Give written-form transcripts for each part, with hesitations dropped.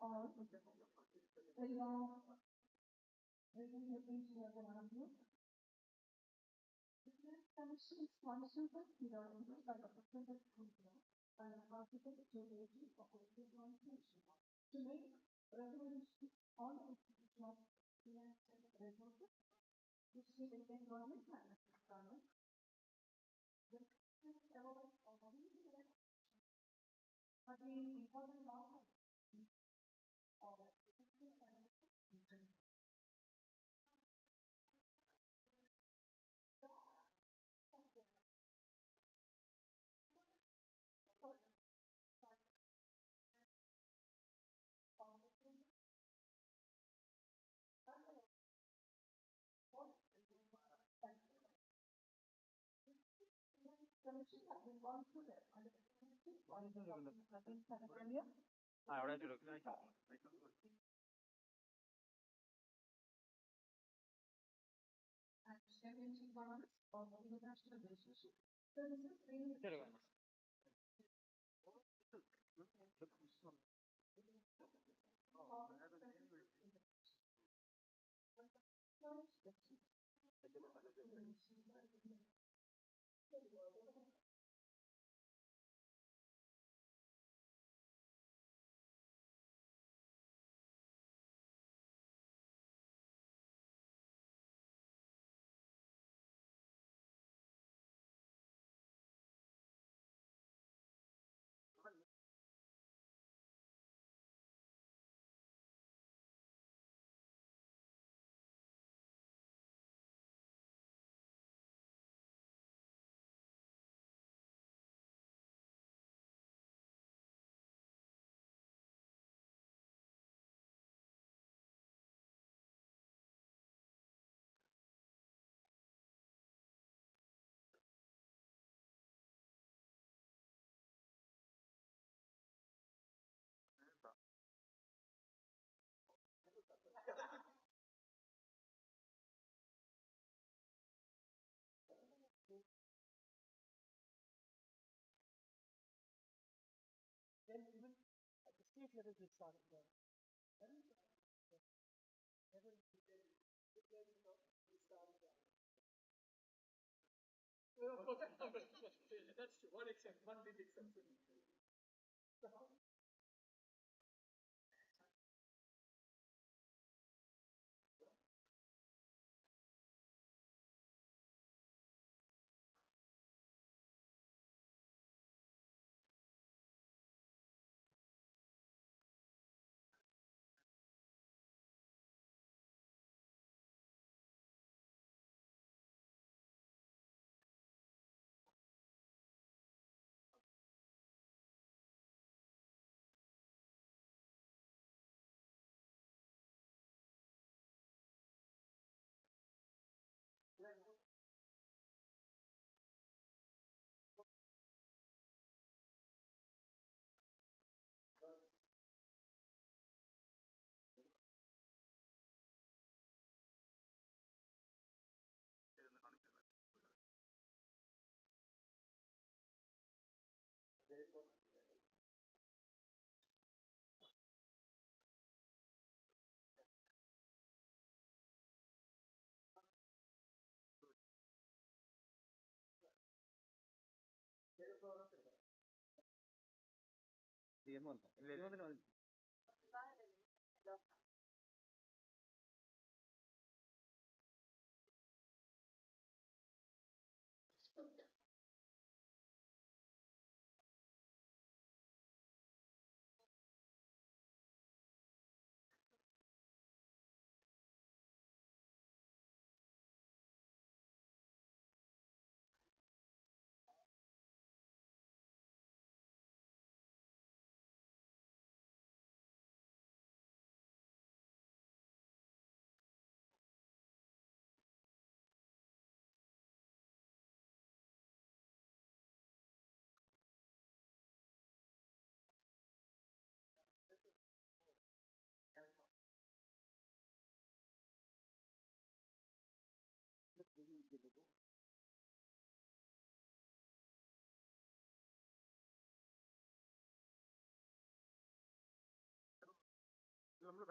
അവിടെ വെച്ചിട്ട്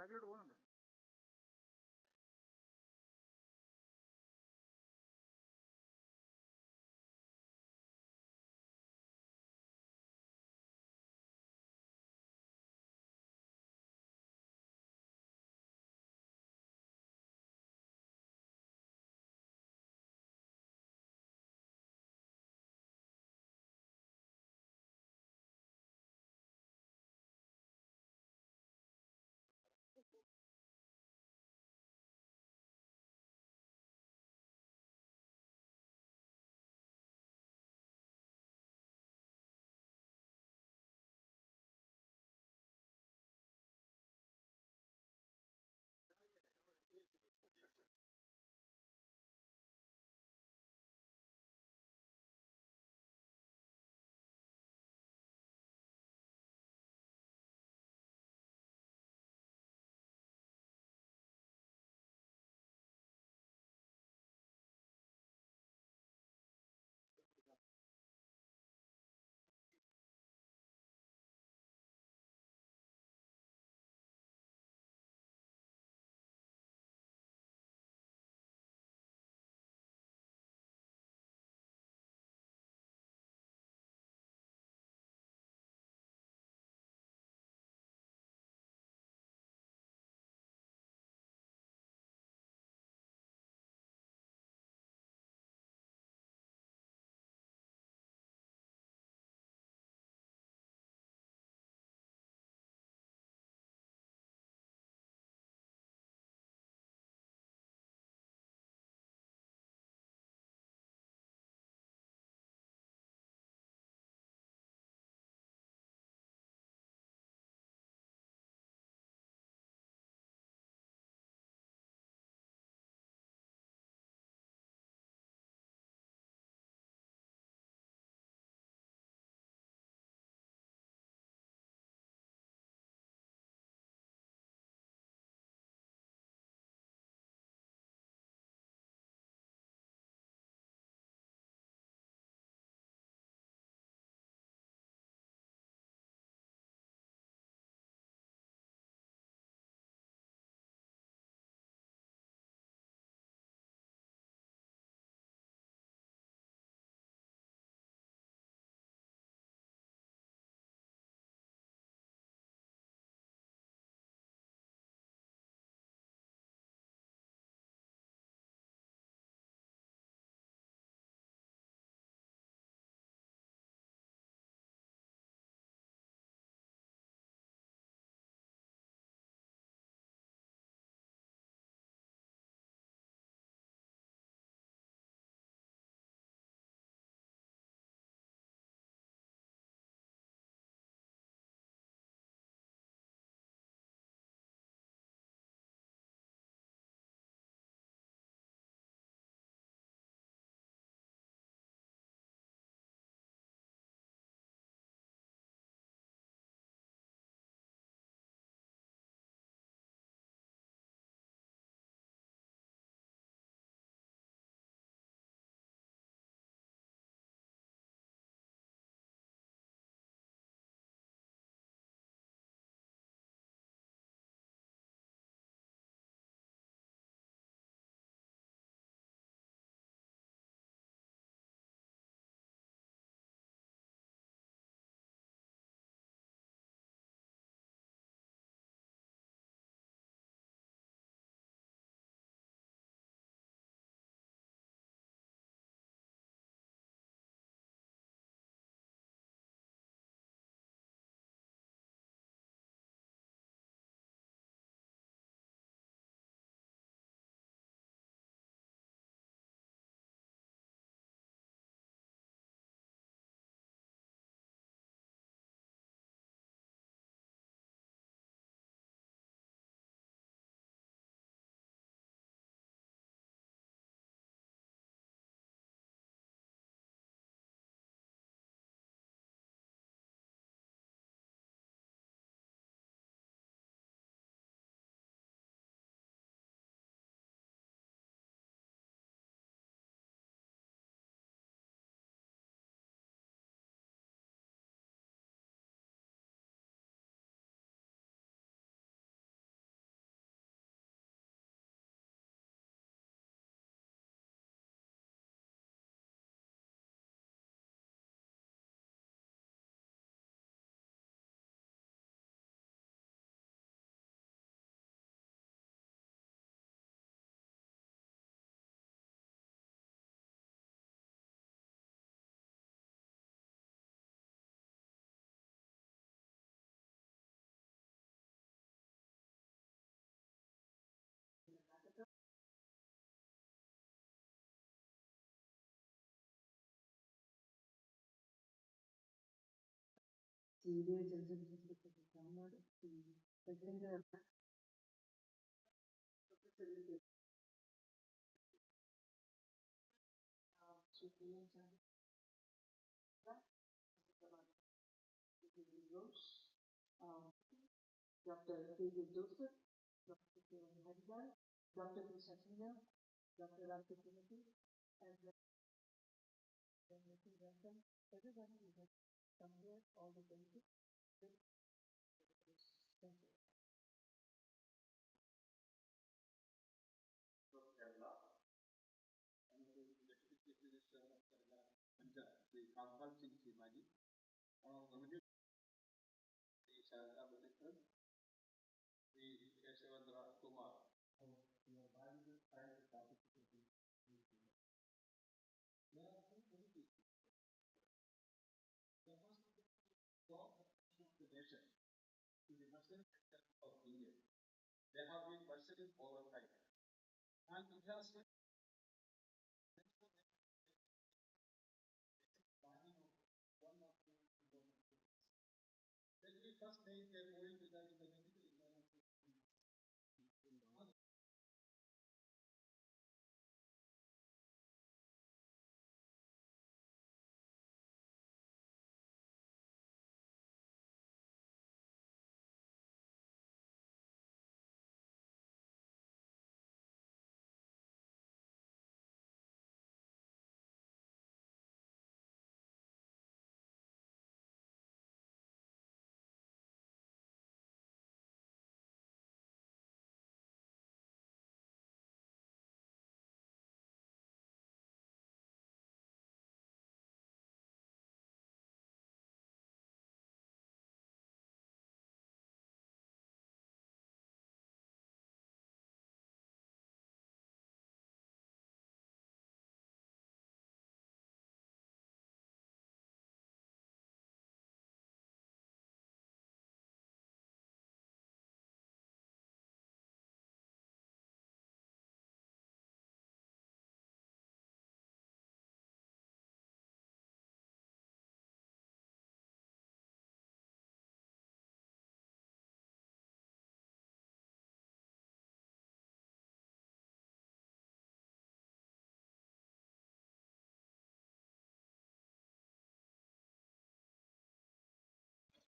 ബാക്കിലോട്ട് പോകുന്നുണ്ട്.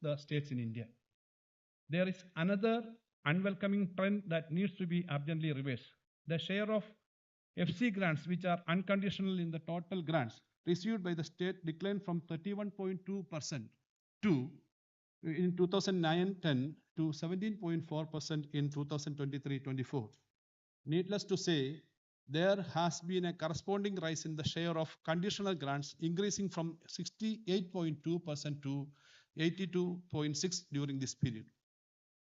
The states in India. There is another unwelcoming trend that needs to be urgently reversed. The share of FC grants, which are unconditional in the total grants received by the state, declined from 31.2% to in 2009-10 to 17.4% in 2023-24. Needless to say, there has been a corresponding rise in the share of conditional grants, increasing from 68.2% to 82.6% during this period.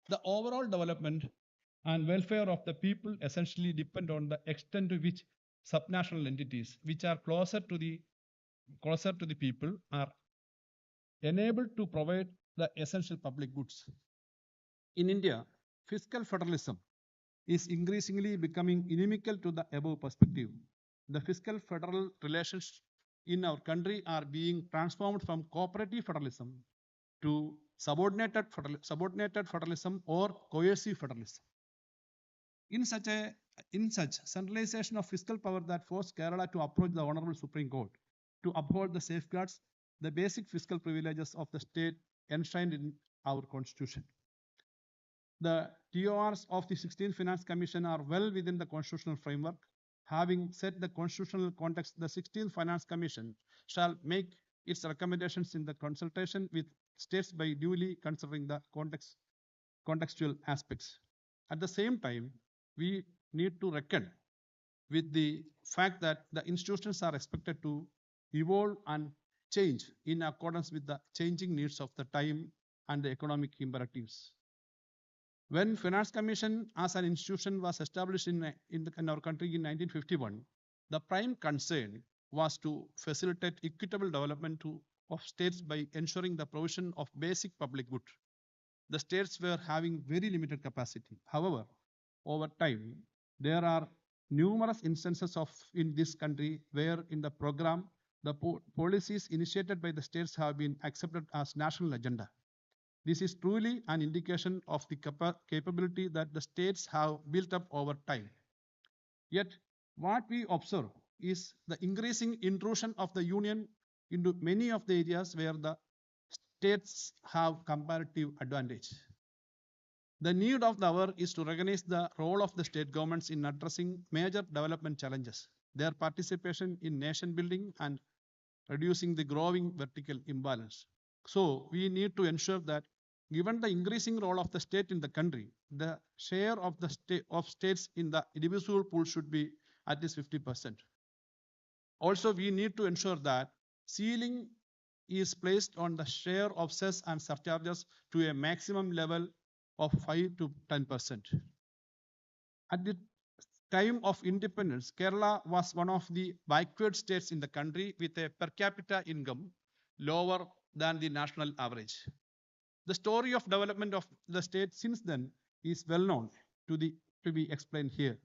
The overall development and welfare of the people essentially depend on the extent to which subnational entities, which are closer to the people, are enabled to provide the essential public goods. In India, fiscal federalism is increasingly becoming inimical to the above perspective. The fiscal federal relations in our country are being transformed from cooperative federalism to subordinated federalism or coercive federalism. In such centralization of fiscal power that forced Kerala to approach the Honorable Supreme Court to uphold the safeguards, the basic fiscal privileges of the state enshrined in our constitution. The TORs of the 16th Finance Commission are well within the constitutional framework. Having set the constitutional context, the 16th Finance Commission shall make its recommendations in the consultation with states by duly considering the contextual aspects. At the same time, we need to reckon with the fact that the institutions are expected to evolve and change in accordance with the changing needs of the time and the economic imperatives. When Finance Commission as an institution was established in our country in 1951, the prime concern was to facilitate equitable development of states by ensuring the provision of basic public good. The states were having very limited capacity. However, over time, there are numerous instances in this country where in the program, the policies initiated by the states have been accepted as national agenda. This is truly an indication of the capability that the states have built up over time. Yet, what we observe is the increasing intrusion of the Union into many of the areas where the states have comparative advantage. The need of the hour is to recognize the role of the state governments in addressing major development challenges, their participation in nation building, and reducing the growing vertical imbalance. So, we need to ensure that given the increasing role of the state in the country, the share of the states in the individual pool should be at least 50%. Also, we need to ensure that ceiling is placed on the share of cess and surcharges to a maximum level of 5 to 10%. At the time of independence, Kerala was one of the backward states in the country with a per capita income lower than the national average. The story of development of the state since then is well known to be explained here.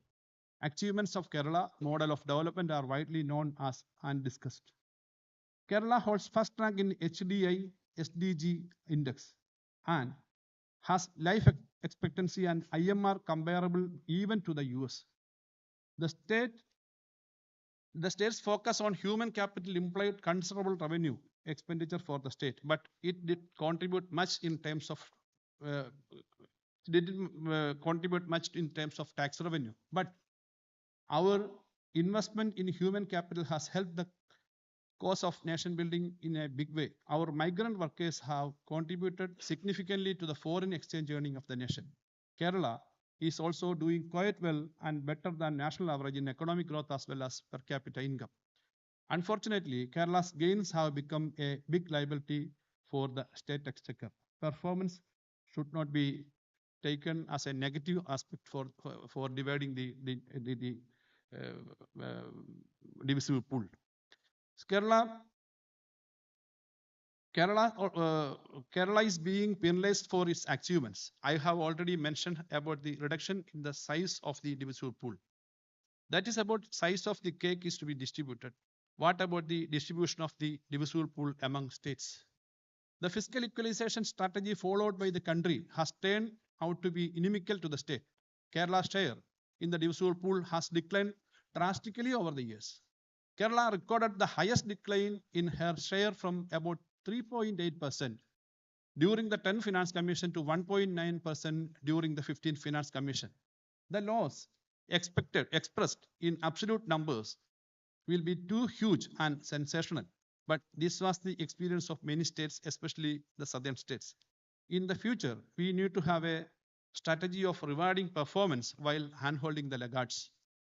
Achievements of Kerala model of development are widely known as and discussed. Kerala holds first rank in HDI SDG index and has life expectancy and IMR comparable even to the US. The state's focus on human capital implied considerable revenue expenditure for the state, but it did contribute much in terms of tax revenue. But our investment in human capital has helped the cause of nation building in a big way. Our migrant workers have contributed significantly to the foreign exchange earning of the nation. Kerala is also doing quite well and better than national average in economic growth as well as per capita income. Unfortunately, Kerala's gains have become a big liability for the state exchequer. Performance should not be taken as a negative aspect for dividing the divisible pool. Kerala is being penalized for its achievements. I have already mentioned about the reduction in the size of the divisible pool. That is about size of the cake is to be distributed. What about the distribution of the divisible pool among states? The fiscal equalization strategy followed by the country has turned out to be inimical to the state. Kerala's share in the divisible pool has declined drastically over the years. Kerala recorded the highest decline in her share from about 3.8% during the 10th Finance Commission to 1.9% during the 15th Finance Commission. The loss expressed in absolute numbers will be too huge and sensational, but this was the experience of many states, especially the southern states. In the future, we need to have a strategy of rewarding performance while handholding the laggards.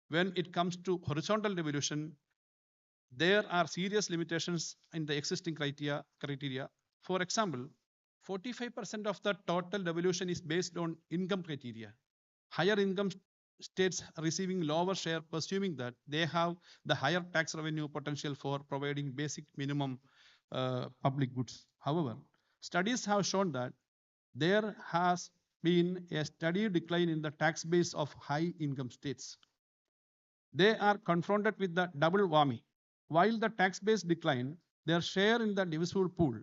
When it comes to horizontal devolution, there are serious limitations in the existing criteria. For example, 45% of the total devolution is based on income criteria. Higher income states receiving lower share, presuming that they have the higher tax revenue potential for providing basic minimum public goods. However, studies have shown that there has been a steady decline in the tax base of high income states. They are confronted with the double whammy. While the tax base declined, their share in the divisible pool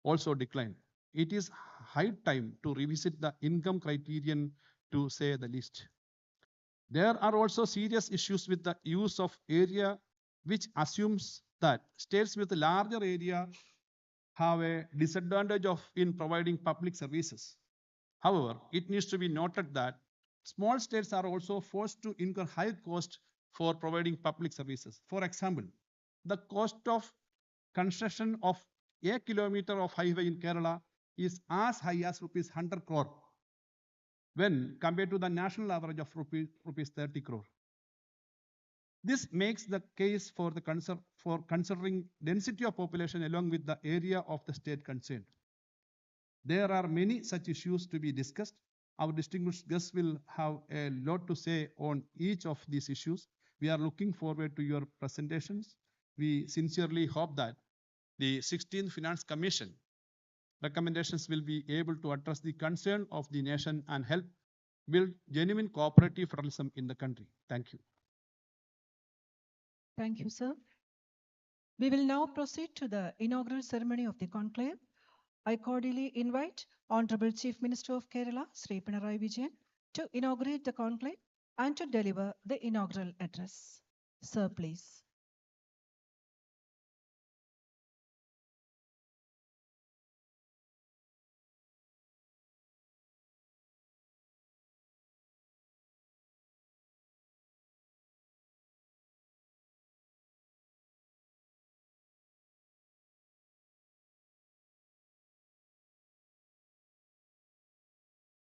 also declined. It is high time to revisit the income criterion, to say the least. There are also serious issues with the use of area, which assumes that states with a larger area have a disadvantage in providing public services. However, it needs to be noted that small states are also forced to incur high cost for providing public services. For example, the cost of construction of a kilometer of highway in Kerala is as high as rupees 100 crore when compared to the national average of rupees 30 crore. This makes the case for considering density of population along with the area of the state concerned. There are many such issues to be discussed. Our distinguished guests will have a lot to say on each of these issues. We are looking forward to your presentations. We sincerely hope that the 16th Finance Commission recommendations will be able to address the concern of the nation and help build genuine cooperative federalism in the country. Thank you. Thank you, sir. We will now proceed to the inaugural ceremony of the conclave. I cordially invite Honorable Chief Minister of Kerala, Sri Pinarayi Vijayan, to inaugurate the conclave and to deliver the inaugural address. Sir, please.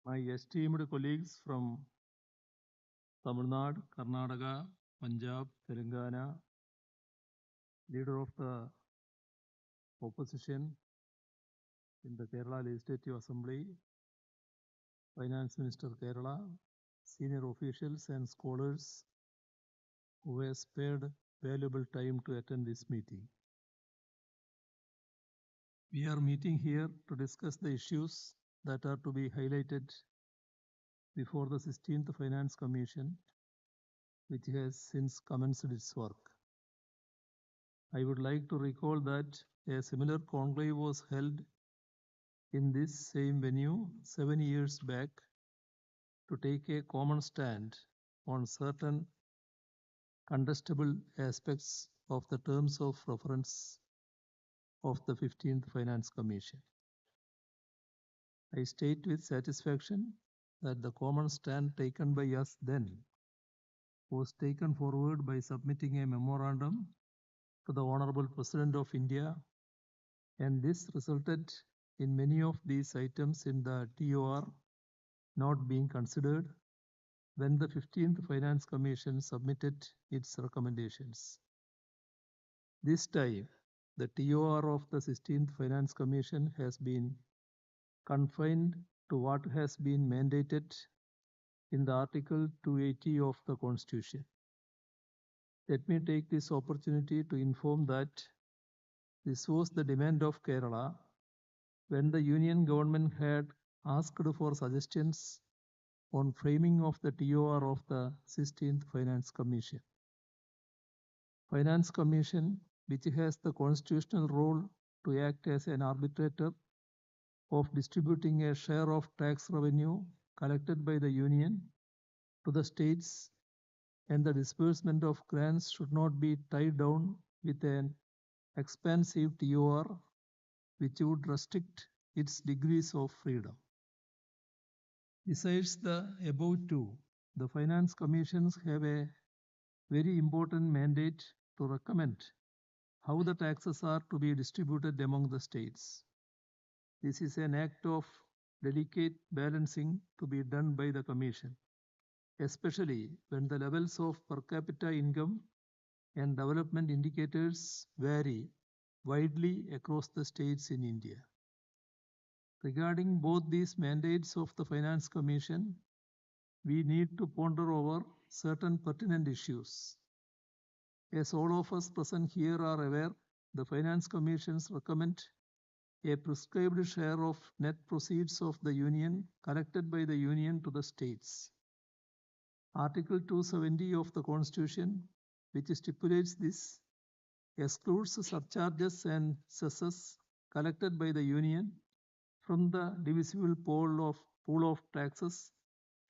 My esteemed colleagues from Tamil Nadu, Karnataka, Punjab, Telangana, leader of the opposition in the Kerala Legislative Assembly, Finance Minister Kerala, senior officials and scholars who have spared valuable time to attend this meeting. We are meeting here to discuss the issues that are to be highlighted before the 16th Finance Commission, which has since commenced its work. I would like to recall that a similar conclave was held in this same venue 7 years back to take a common stand on certain contestable aspects of the terms of reference of the 15th Finance Commission. I state with satisfaction that the common stand taken by us then was taken forward by submitting a memorandum to the Honorable President of India, and this resulted in many of these items in the TOR not being considered when the 15th Finance Commission submitted its recommendations. This time, the TOR of the 16th Finance Commission has been confined to what has been mandated in the Article 280 of the Constitution. Let me take this opportunity to inform that this was the demand of Kerala when the Union government had asked for suggestions on framing of the TOR of the 16th Finance Commission. Finance Commission, which has the constitutional role to act as an arbitrator of distributing a share of tax revenue collected by the Union to the states, and the disbursement of grants should not be tied down with an expansive TOR which would restrict its degrees of freedom. Besides the above two, the finance commissions have a very important mandate to recommend how the taxes are to be distributed among the states. This is an act of delicate balancing to be done by the Commission, especially when the levels of per capita income and development indicators vary widely across the states in India. Regarding both these mandates of the Finance Commission, we need to ponder over certain pertinent issues. As all of us present here are aware, the Finance Commissions recommend a prescribed share of net proceeds of the Union collected by the Union to the states. Article 270 of the Constitution, which stipulates this, excludes surcharges and cesses collected by the Union from the divisible pool of taxes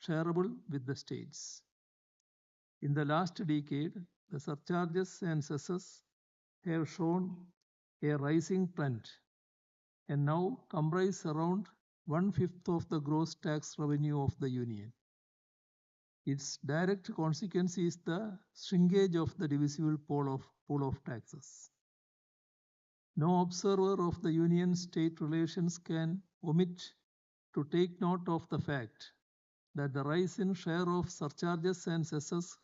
shareable with the states. In the last decade, the surcharges and cesses have shown a rising trend and now comprise around 1/5 of the gross tax revenue of the Union. Its direct consequence is the shrinkage of the divisible pool of taxes. No observer of the Union-state relations can omit to take note of the fact that the rise in share of surcharges and cesses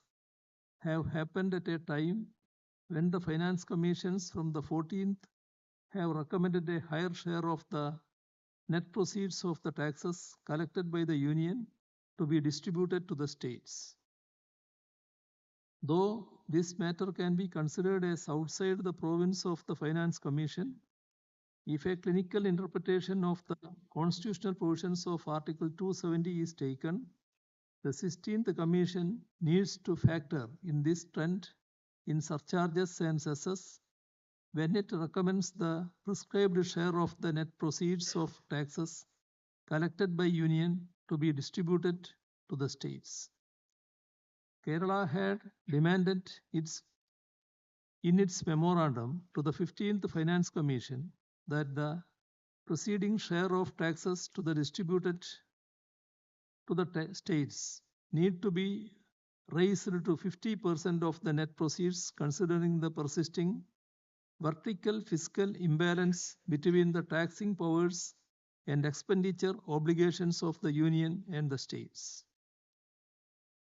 have happened at a time when the finance commissions from the 14th have recommended a higher share of the net proceeds of the taxes collected by the Union to be distributed to the states. Though this matter can be considered as outside the province of the Finance Commission, if a clinical interpretation of the constitutional provisions of Article 270 is taken, the 16th Commission needs to factor in this trend in surcharges and cesses when it recommends the prescribed share of the net proceeds of taxes collected by Union to be distributed to the states. Kerala had demanded in its memorandum to the 15th Finance Commission that the preceding share of taxes to the distributed to the states need to be raised to 50% of the net proceeds, considering the persisting vertical fiscal imbalance between the taxing powers and expenditure obligations of the Union and the states.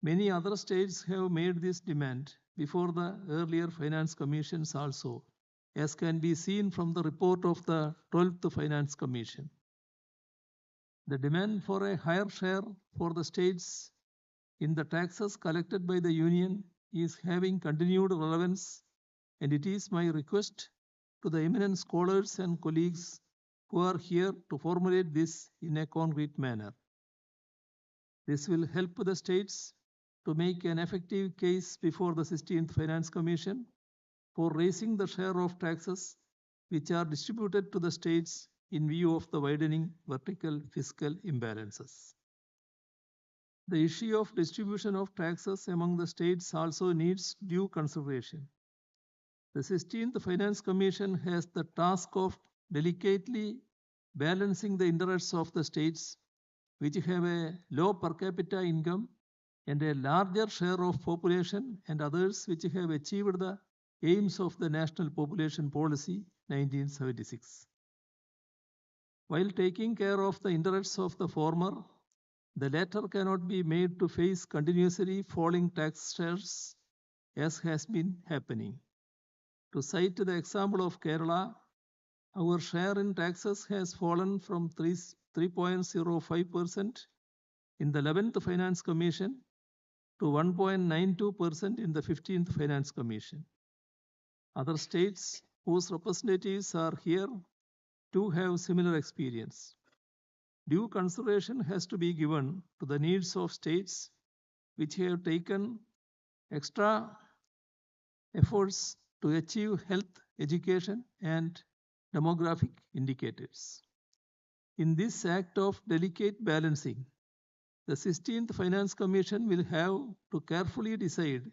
Many other states have made this demand before the earlier Finance Commissions also, as can be seen from the report of the 12th Finance Commission. The demand for a higher share for the states in the taxes collected by the Union is having continued relevance, and it is my request to the eminent scholars and colleagues who are here to formulate this in a concrete manner. This will help the states to make an effective case before the 16th Finance Commission for raising the share of taxes which are distributed to the states in view of the widening vertical fiscal imbalances. The issue of distribution of taxes among the states also needs due consideration. The 16th Finance Commission has the task of delicately balancing the interests of the states which have a low per capita income and a larger share of population, and others which have achieved the aims of the National Population Policy 1976. While taking care of the interests of the former, the latter cannot be made to face continuously falling tax shares as has been happening. To cite the example of Kerala, our share in taxes has fallen from 3.05% in the 11th Finance Commission to 1.92% in the 15th Finance Commission. Other states whose representatives are here too have similar experience. Due consideration has to be given to the needs of states which have taken extra efforts to achieve health, education, and demographic indicators. In this act of delicate balancing, the 16th Finance Commission will have to carefully decide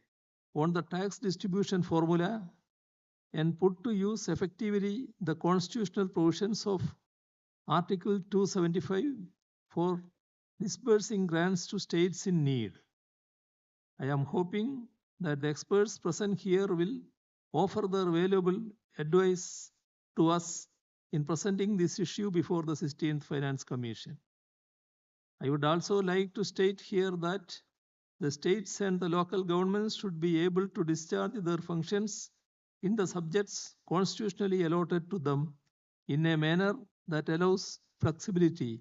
on the tax distribution formula and put to use effectively the constitutional provisions of Article 275 for disbursing grants to states in need. I am hoping that the experts present here will offer their valuable advice to us in presenting this issue before the 16th Finance Commission. I would also like to state here that the states and the local governments should be able to discharge their functions in the subjects constitutionally allotted to them in a manner that allows flexibility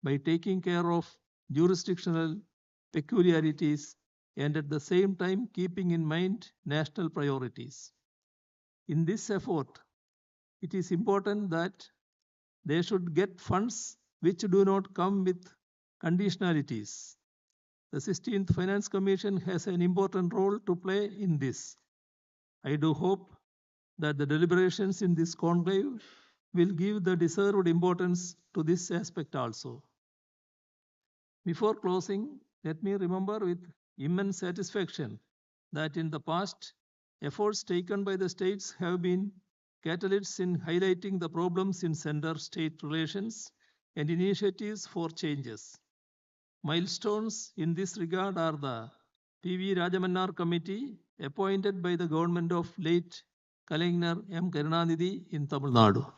by taking care of jurisdictional peculiarities and at the same time keeping in mind national priorities. In this effort, it is important that they should get funds which do not come with conditionalities. The 16th Finance Commission has an important role to play in this. I do hope that the deliberations in this conclave will give the deserved importance to this aspect also. Before closing, let me remember with immense satisfaction that in the past, efforts taken by the states have been catalysts in highlighting the problems in center-state relations and initiatives for changes. Milestones in this regard are the P.V. Rajamannar Committee appointed by the government of late Kalaignar M. Karunanidhi in Tamil Nadu.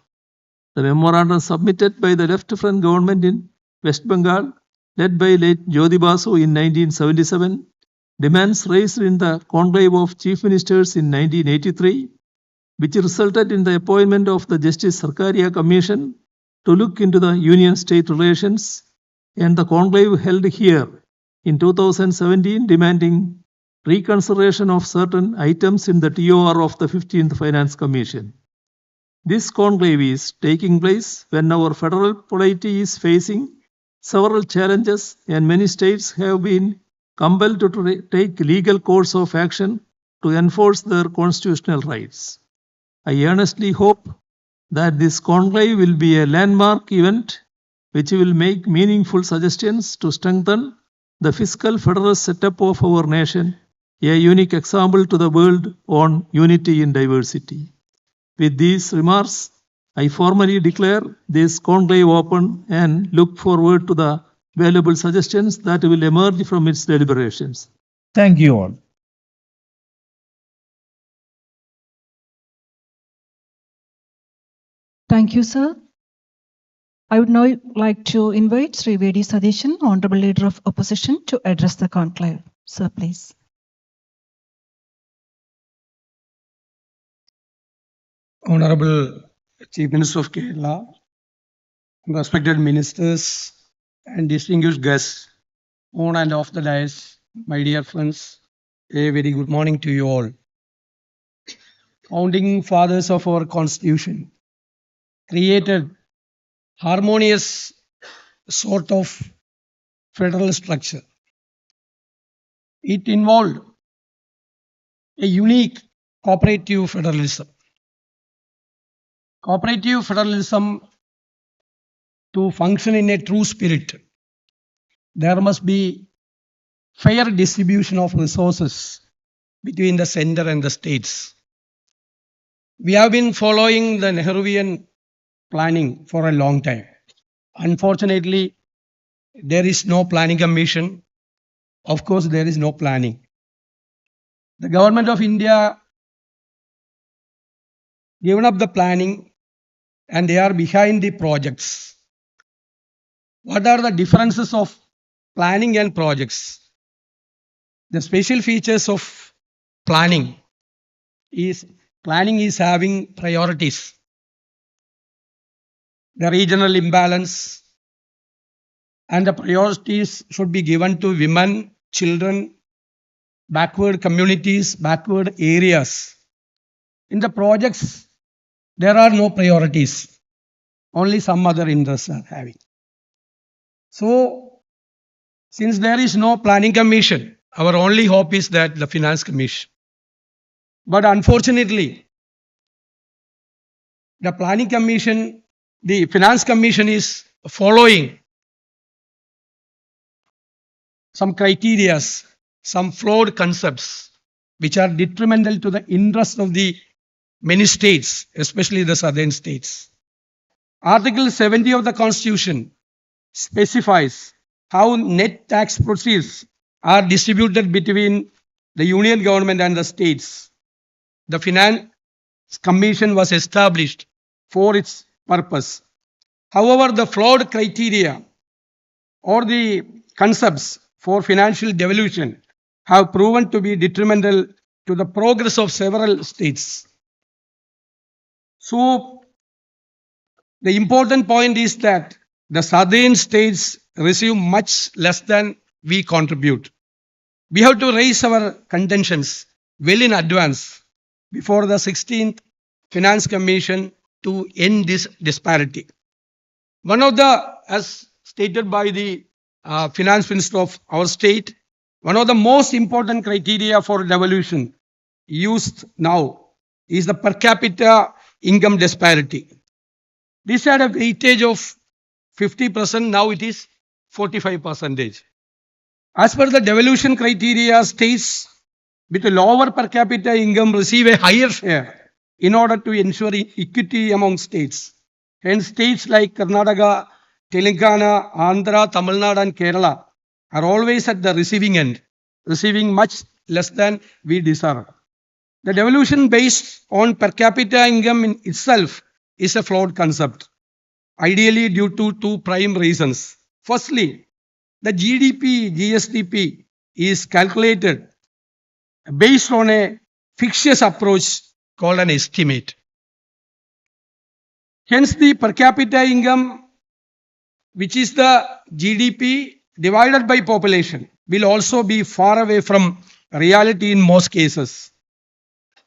The memorandum submitted by the Left Front government in West Bengal, led by late Jyoti Basu in 1977, demands raised in the conclave of chief ministers in 1983, which resulted in the appointment of the Justice Sarkaria Commission to look into the union-state relations, and the conclave held here in 2017 demanding reconsideration of certain items in the TOR of the 15th Finance Commission. This conclave is taking place when our federal polity is facing several challenges and many states have been compelled to take legal course of action to enforce their constitutional rights. I earnestly hope that this conclave will be a landmark event which will make meaningful suggestions to strengthen the fiscal federalist setup of our nation, a unique example to the world on unity in diversity. With these remarks, I formally declare this conclave open and look forward to the valuable suggestions that will emerge from its deliberations. Thank you all. Thank you, sir. I would now like to invite Sri V.D. Sadishan, Honorable Leader of Opposition, to address the conclave. Sir, please. Honorable Chief Minister of Kerala, respected ministers and distinguished guests on and off the dais, my dear friends, a very good morning to you all. Founding fathers of our constitution created harmonious sort of federal structure. It involved a unique cooperative federalism. Cooperative federalism, to function in a true spirit, there must be fair distribution of resources between the center and the states. We have been following the Nehruvian planning for a long time. Unfortunately, there is no planning commission. Of course, there is no planning. The government of India given up the planning and they are behind the projects. What are the differences of planning and projects? The special features of planning is having priorities. The regional imbalance and the priorities should be given to women, children, backward communities, backward areas. In the projects, there are no priorities. Only some other interests are having. So, since there is no planning commission, our only hope is that the finance commission. But unfortunately, the planning commission, the finance commission is following some criteria, some flawed concepts, which are detrimental to the interest of the many states, especially the southern states. Article 70 of the Constitution specifies how net tax proceeds are distributed between the union government and the states. The Finance Commission was established for its purpose. However, the flawed criteria or the concepts for financial devolution have proven to be detrimental to the progress of several states. So, the important point is that the southern states receive much less than we contribute. We have to raise our contentions well in advance before the 16th Finance Commission to end this disparity. One of the, as stated by the Finance Minister of our state, one of the most important criteria for devolution used now is the per capita income disparity. This had a weightage of 50%, now it is 45%. As per the devolution criteria, states with a lower per capita income receive a higher share in order to ensure equity among states. Hence, states like Karnataka, Telangana, Andhra, Tamil Nadu and Kerala are always at the receiving end, receiving much less than we deserve. The devolution based on per capita income in itself is a flawed concept, ideally due to two prime reasons. Firstly, the GSDP is calculated based on a fictitious approach called an estimate. Hence, the per capita income, which is the GDP divided by population, will also be far away from reality in most cases.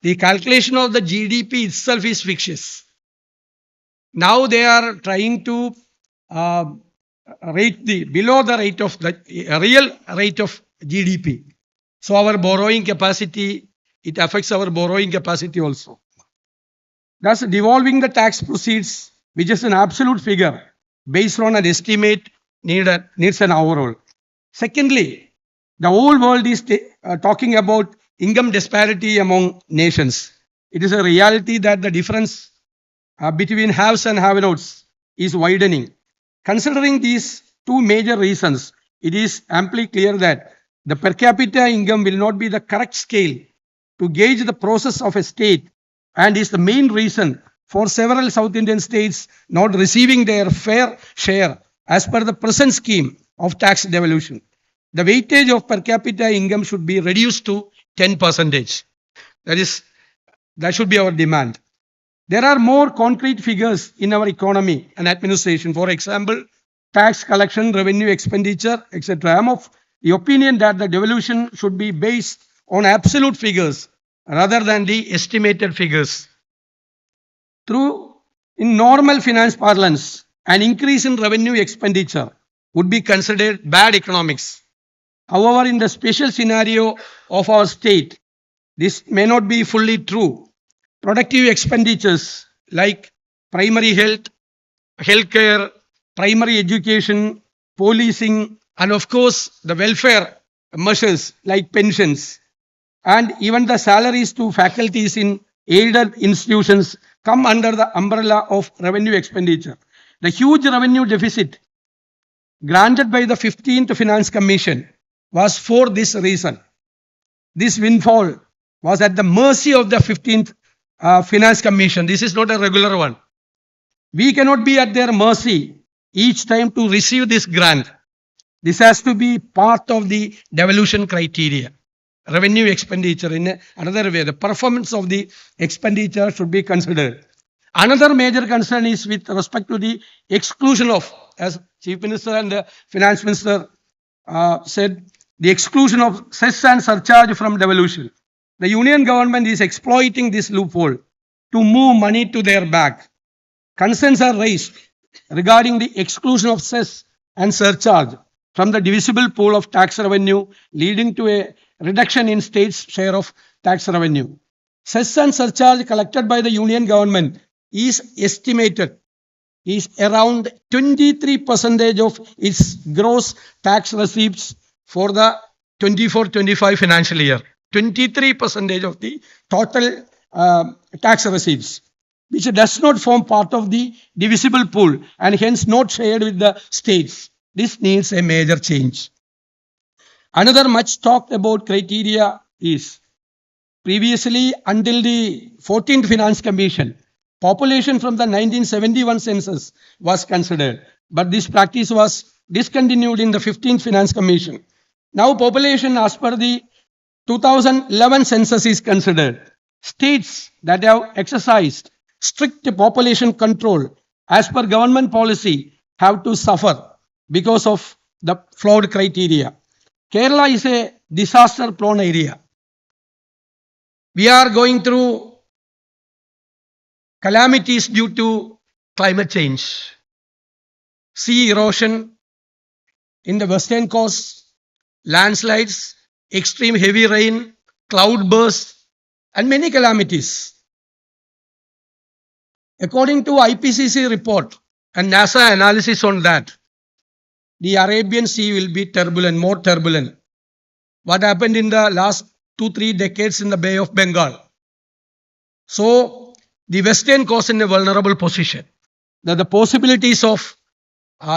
The calculation of the GDP itself is fictitious. Now they are trying to rate below the rate of the real rate of GDP. So our borrowing capacity, it affects our borrowing capacity also. thus devolving the tax proceeds, which is an absolute figure based on an estimate, needs an overall. Secondly, the whole world is talking about income disparity among nations. It is a reality that the difference between haves and have-nots is widening. Considering these two major reasons, it is amply clear that the per capita income will not be the correct scale to gauge the process of a state and is the main reason for several South Indian states not receiving their fair share as per the present scheme of tax devolution. The weightage of per capita income should be reduced to 10%. That should be our demand. There are more concrete figures in our economy and administration. For example, tax collection, revenue expenditure, etc. I am of the opinion that the devolution should be based on absolute figures rather than the estimated figures. In normal finance parlance, an increase in revenue expenditure would be considered bad economics. However, in the special scenario of our state, this may not be fully true. Productive expenditures like primary health, healthcare, primary education, policing, and of course the welfare measures like pensions, and even the salaries to faculties in aided institutions come under the umbrella of revenue expenditure. The huge revenue deficit granted by the 15th Finance Commission was for this reason. This windfall was at the mercy of the 15th Finance Commission. This is not a regular one. We cannot be at their mercy each time to receive this grant. This has to be part of the devolution criteria. Revenue expenditure in another way, the performance of the expenditure should be considered. Another major concern is with respect to the exclusion of, as Chief Minister and the Finance Minister said, the exclusion of cess and surcharge from devolution. The Union government is exploiting this loophole to move money to their back. Concerns are raised regarding the exclusion of cess and surcharge from the divisible pool of tax revenue, leading to a reduction in states' share of tax revenue. Cess and surcharge collected by the Union government is estimated is around 23% of its gross tax receipts for the 24-25 financial year. 23% of the total tax receipts, which does not form part of the divisible pool and hence not shared with the states. This needs a major change. Another much talked about criteria is previously until the 14th Finance Commission, population from the 1971 census was considered, but this practice was discontinued in the 15th Finance Commission. Now population as per the 2011 census is considered. States that have exercised strict population control as per government policy have to suffer because of the flawed criteria. Kerala is a disaster prone area. We are going through calamities due to climate change, sea erosion in the western coast, landslides, extreme heavy rain, cloud bursts, and many calamities. According to IPCC report and NASA analysis on that, the Arabian Sea will be turbulent, more turbulent. What happened in the last 2-3 decades in the Bay of Bengal? So, the western coast in a vulnerable position. The possibilities of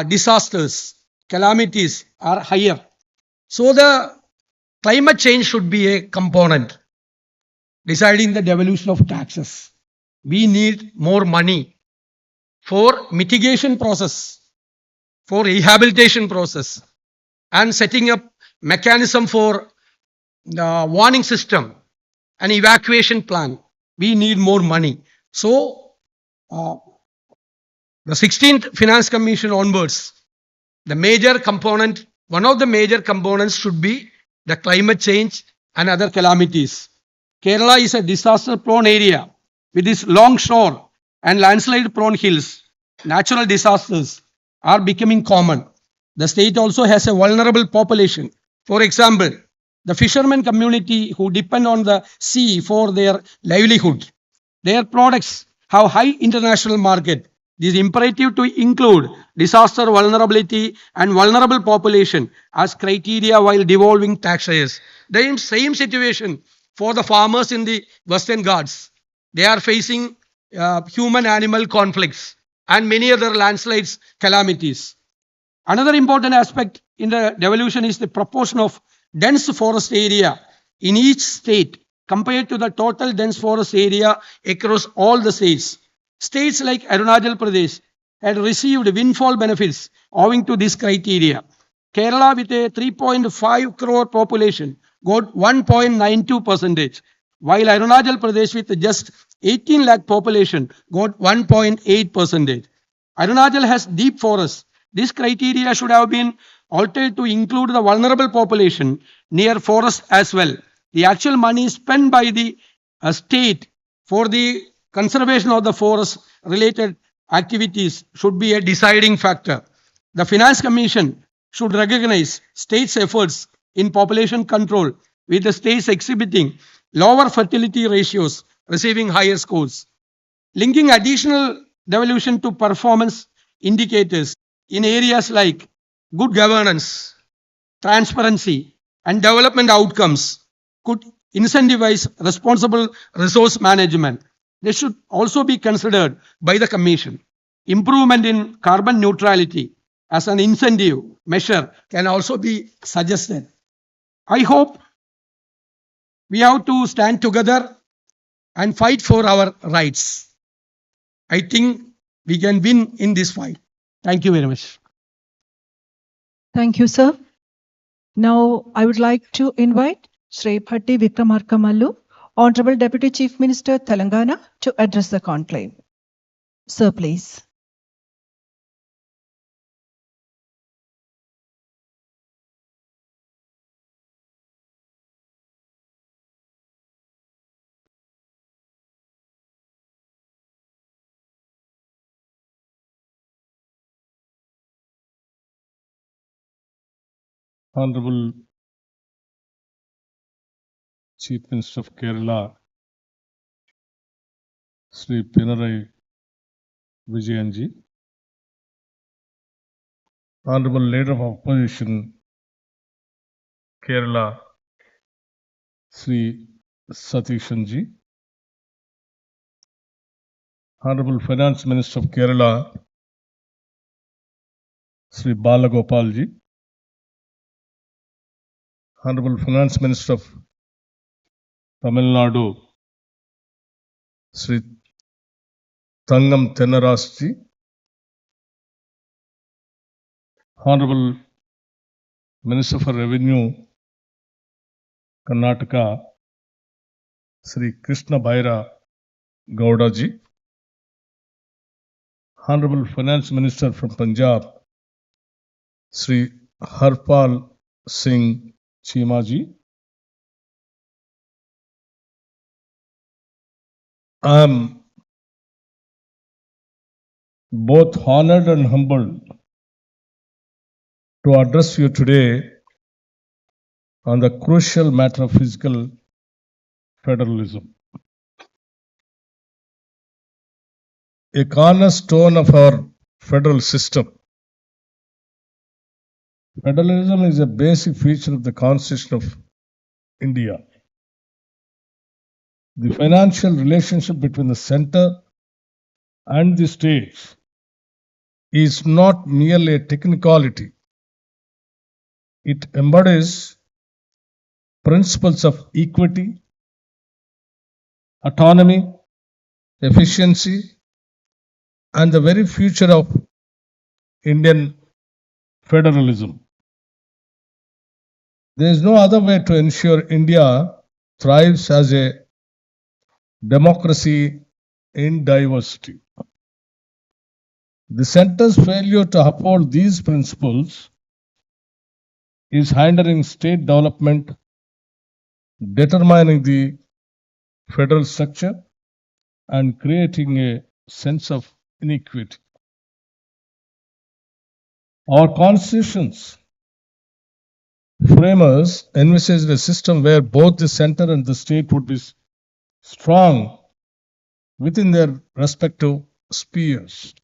disasters, calamities are higher. So, the climate change should be a component deciding the devolution of taxes. We need more money for mitigation process, for rehabilitation process, and setting up mechanism for the warning system and evacuation plan. We need more money. So, the 16th Finance Commission onwards, the major component, one of the major components should be the climate change and other calamities. Kerala is a disaster prone area with its long shore and landslide prone hills. Natural disasters are becoming common. The state also has a vulnerable population. For example, the fishermen community who depend on the sea for their livelihood. Their products have high international market. It is imperative to include disaster vulnerability and vulnerable population as criteria while devolving taxpayers. The same situation for the farmers in the Western Ghats. They are facing human-animal conflicts and many other landslides calamities. Another important aspect in the devolution is the proportion of dense forest area in each state compared to the total dense forest area across all the states. States like Arunachal Pradesh had received windfall benefits owing to this criteria. Kerala, with a 3.5 crore population, got 1.92 percentage, while Arunachal Pradesh, with just 18 lakh population, got 1.8 percentage. Arunachal has deep forests. This criteria should have been altered to include the vulnerable population near forests as well. The actual money spent by the state for the conservation of the forest related activities should be a deciding factor. The Finance Commission should recognize states' efforts in population control, with the states exhibiting lower fertility ratios receiving higher scores. Linking additional devolution to performance indicators in areas like good governance, transparency, and development outcomes could incentivize responsible resource management. They should also be considered by the Commission. Improvement in carbon neutrality as an incentive measure can also be suggested. I hope we have to stand together and fight for our rights. I think we can win in this fight. Thank you very much. Thank you, sir. Now, I would like to invite Shri Bhatti Vikramarkamallu, Honorable Deputy Chief Minister, Telangana, to address the conclave. Sir, please. Honorable Chief Minister of Kerala, Sri Pinarayi Vijayanji, Honorable Leader of Opposition, Kerala, Sri Satishanji, Honorable Finance Minister of Kerala, Sri Balagopalji, Honorable Finance Minister of Tamil Nadu, Sri Tangam Tennarasji, Honorable Minister for Revenue, Karnataka, Sri Krishna Bhaira Gowdaji, Honorable Finance Minister from Punjab, Sri Harpal Singh Chimaji. I am both honored and humbled to address you today on the crucial matter of fiscal federalism. A cornerstone of our federal system. Federalism is a basic feature of the Constitution of India. The financial relationship between the center and the states is not merely a technicality. It embodies principles of equity, autonomy, efficiency, and the very future of Indian federalism. There is no other way to ensure India thrives as a democracy in diversity. The center's failure to uphold these principles is hindering state development, determining the federal structure, and creating a sense of inequity. Our constitutions framers envisaged a system where both the center and the state would be strong within their respective spheres,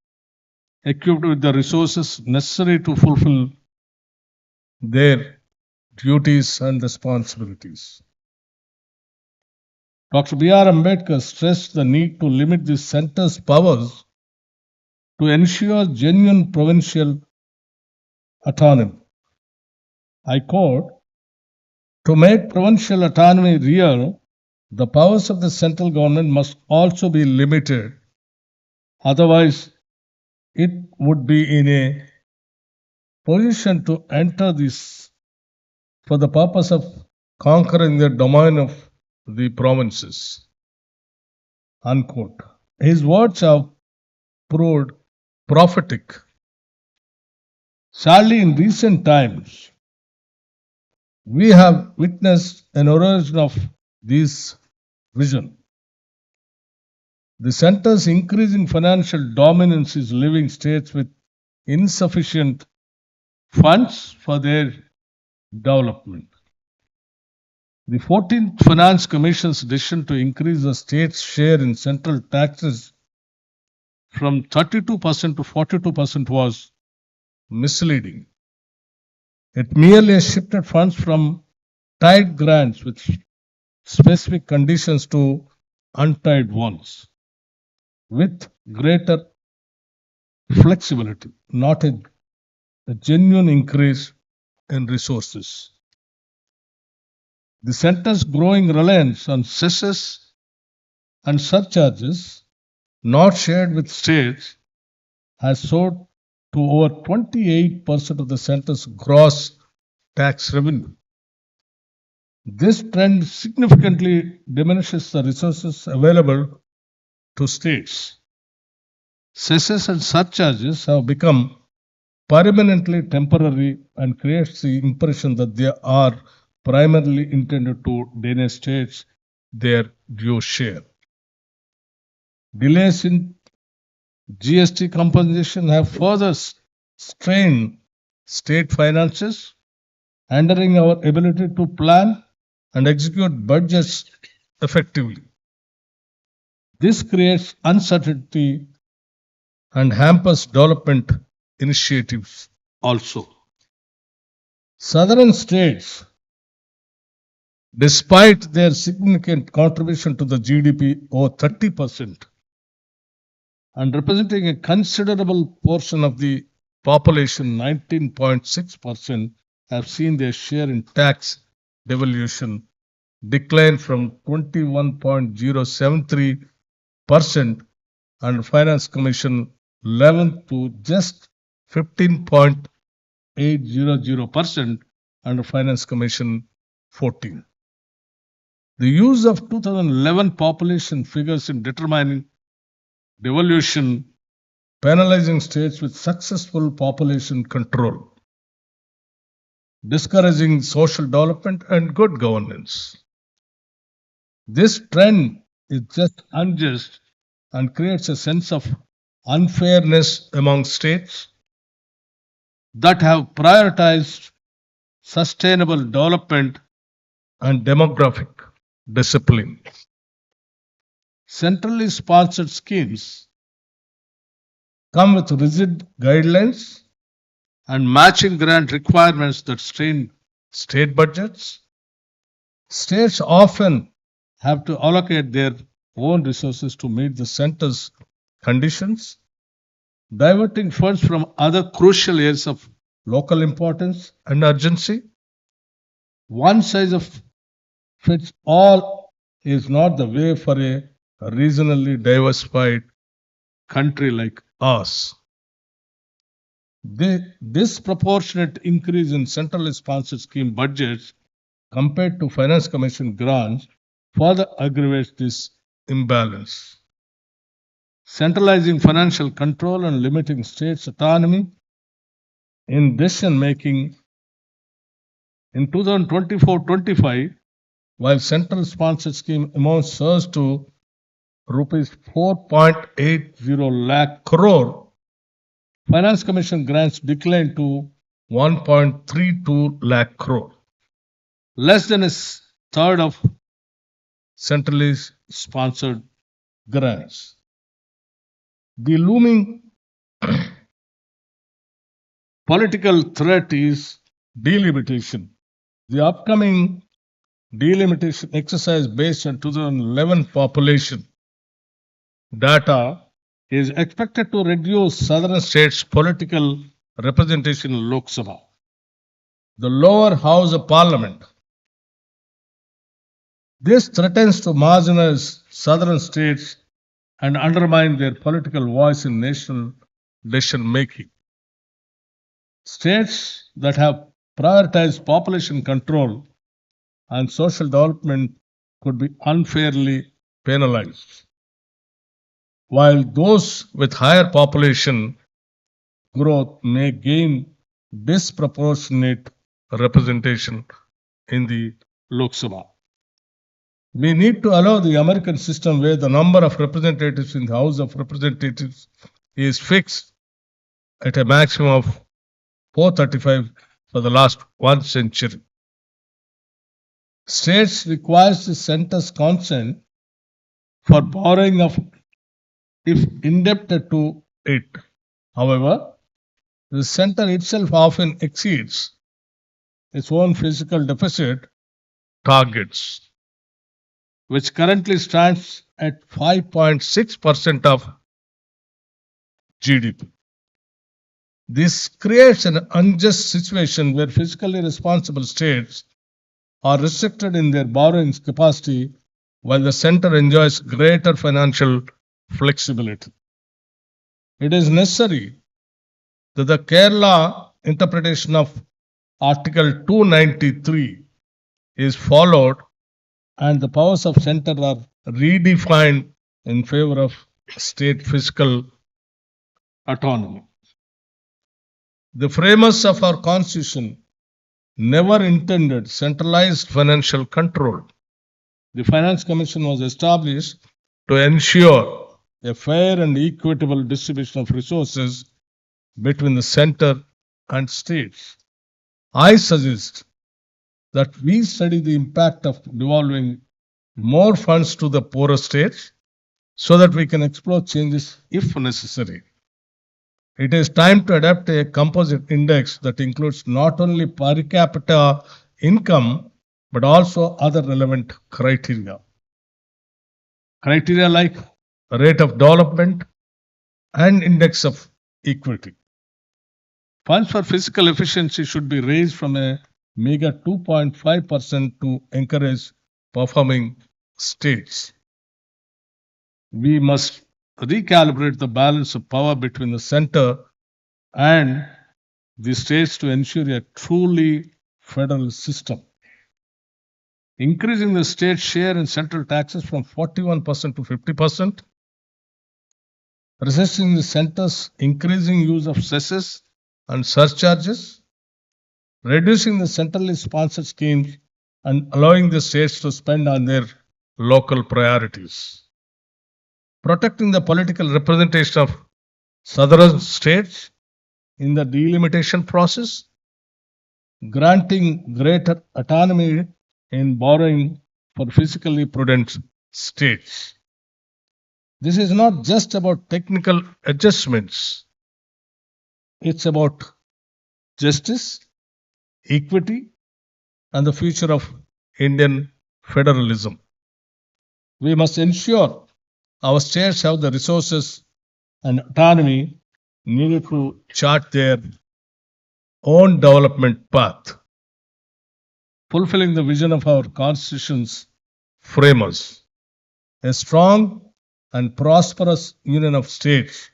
equipped with the resources necessary to fulfill their duties and responsibilities. Dr. B.R. Ambedkar stressed the need to limit the center's powers to ensure genuine provincial autonomy. I quote, to make provincial autonomy real, the powers of the central government must also be limited. Otherwise, it would be in a position to enter this for the purpose of conquering the domain of the provinces. Unquote. His words have proved prophetic. Sadly, in recent times, we have witnessed an erosion of this vision. The center's increasing financial dominance is leaving states with insufficient funds for their development. The 14th Finance Commission's decision to increase the state's share in central taxes from 32% to 42% was misleading. It merely shifted funds from tied grants with specific conditions to untied ones with greater flexibility, not a genuine increase in resources. The center's growing reliance on cesses and surcharges not shared with states has soared to over 28% of the center's gross tax revenue. This trend significantly diminishes the resources available to states. Cesses and surcharges have become permanently temporary and creates the impression that they are primarily intended to deny states their due share. Delays in GST compensation have further strained state finances, hindering our ability to plan and execute budgets effectively. This creates uncertainty and hampers development initiatives also. Southern states, despite their significant contribution to the GDP over 30% and representing a considerable portion of the population, 19.6%, have seen their share in tax devolution decline from 21.073% under Finance Commission 11 to just 15.800% under Finance Commission 14. The use of 2011 population figures in determining devolution penalizing states with successful population control, discouraging social development and good governance. This trend is just unjust and creates a sense of unfairness among states that have prioritized sustainable development and demographic discipline. Centrally sponsored schemes come with rigid guidelines and matching grant requirements that strain state budgets. States often have to allocate their own resources to meet the center's conditions, diverting funds from other crucial areas of local importance and urgency. One size fits all is not the way for a regionally diversified country like ours. The disproportionate increase in centrally sponsored scheme budgets compared to Finance Commission grants further aggravates this imbalance. Centralizing financial control and limiting states' autonomy in decision making in 2024-25, while central sponsored scheme amount surged to rupees 4.80 lakh crore, Finance Commission grants declined to 1.32 lakh crore, less than a third of centrally sponsored grants. The looming political threat is delimitation. The upcoming delimitation exercise based on 2011 population data is expected to reduce southern states' political representation in Lok Sabha, the lower house of parliament. This threatens to marginalize southern states and undermine their political voice in national decision making. States that have prioritized population control and social development could be unfairly penalized, while those with higher population growth may gain disproportionate representation in the Lok Sabha. We need to allow the American system where the number of representatives in the House of Representatives is fixed at a maximum of 435 for the last 1 century. States requires the center's consent for borrowing of if indebted to it. However, the center itself often exceeds its own fiscal deficit targets, which currently stands at 5.6% of GDP. This creates an unjust situation where fiscally responsible states are restricted in their borrowing capacity while the center enjoys greater financial flexibility. It is necessary that the Kerala interpretation of Article 293 is followed and the powers of center are redefined in favor of state fiscal autonomy. The framers of our constitution never intended centralized financial control. The Finance Commission was established to ensure a fair and equitable distribution of resources between the center and states. I suggest that we study the impact of devolving more funds to the poorer states so that we can explore changes if necessary. It is time to adopt a composite index that includes not only per capita income but also other relevant criteria. Criteria like rate of development and index of equity. Funds for fiscal efficiency should be raised from a meager 2.5% to encourage performing states. We must recalibrate the balance of power between the center and the states to ensure a truly federal system. Increasing the state share in central taxes from 41% to 50%, resisting the center's increasing use of cesses and surcharges, reducing the centrally sponsored schemes, and allowing the states to spend on their local priorities. Protecting the political representation of southern states in the delimitation process, granting greater autonomy in borrowing for fiscally prudent states. This is not just about technical adjustments. It's about justice, equity, and the future of Indian federalism. We must ensure our states have the resources and autonomy needed to chart their own development path, fulfilling the vision of our Constitution's framers, a strong and prosperous union of states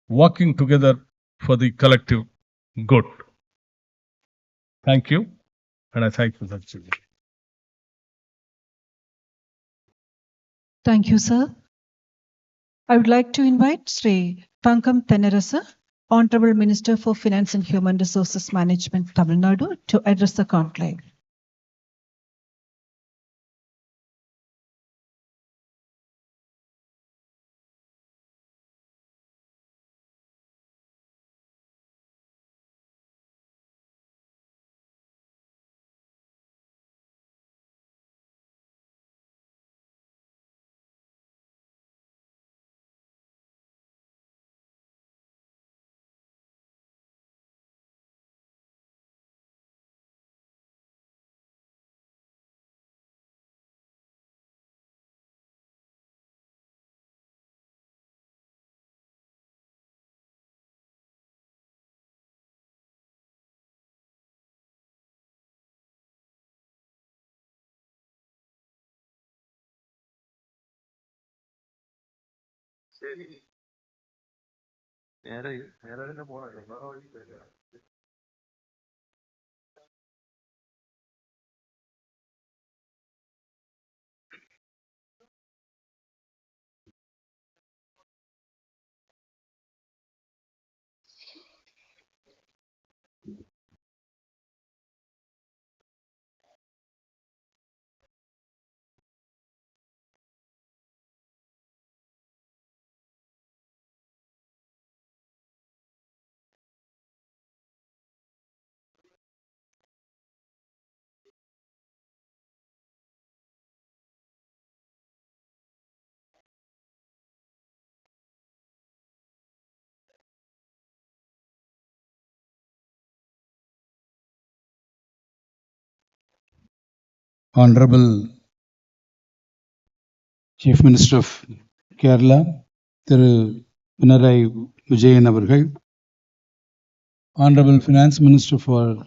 working together for the collective good. Thank you, and I thank you, Dr. Thank you, sir. I would like to invite Sri Pankam Tenarasa, Honorable Minister for Finance and Human Resources Management, Tamil Nadu, to address the conclave. Honorable Chief Minister of Kerala, Thiru Pinarayi Vijayan avargal, Honorable Finance Minister for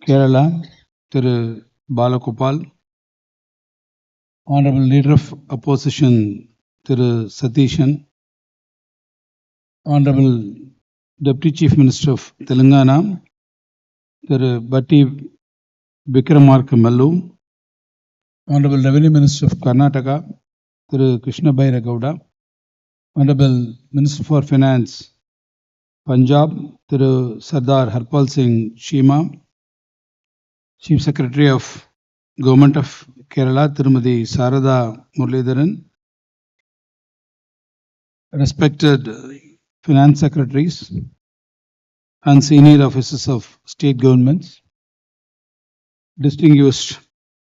Kerala, Thiru Balagopal, Honorable Leader of Opposition, Thiru Satishan, Honorable Deputy Chief Minister of Telangana, Thiru Bhatti Vikramarka, Honorable Revenue Minister of Karnataka, Thiru Krishna Gowda, Honorable Minister for Finance, Punjab, Thiru Sardar Harpal Singh Cheema, Chief Secretary of Government of Kerala, Tirumati Sarada Muralidharan, respected Finance Secretaries and senior officers of state governments, distinguished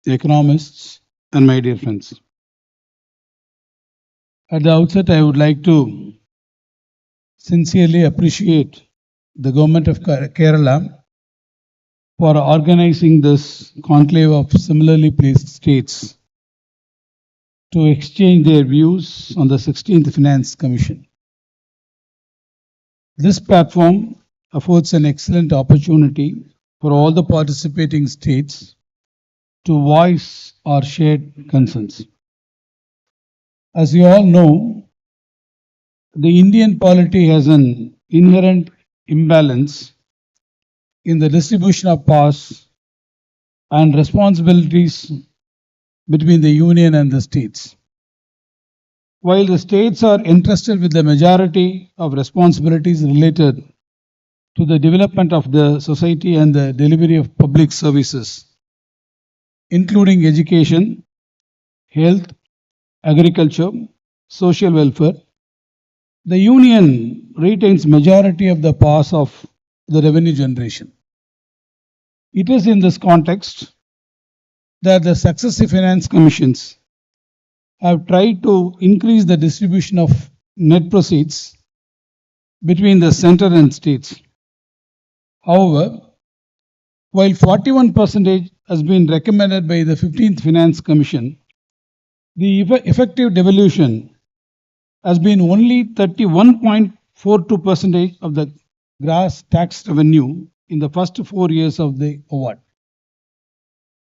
economists, and my dear friends. At the outset, I would like to sincerely appreciate the government of Kerala for organizing this conclave of similarly placed states to exchange their views on the 16th Finance Commission. This platform affords an excellent opportunity for all the participating states to voice our shared concerns. As you all know, the Indian polity has an inherent imbalance in the distribution of powers and responsibilities between the Union and the states. While the states are entrusted with the majority of responsibilities related to the development of the society and the delivery of public services, including education, health, agriculture, social welfare, the Union retains majority of the powers of the revenue generation. It is in this context that the successive finance commissions have tried to increase the distribution of net proceeds between the center and states. However, while 41% has been recommended by the 15th Finance Commission, the effective devolution has been only 31.42% of the gross tax revenue in the first 4 years of the award.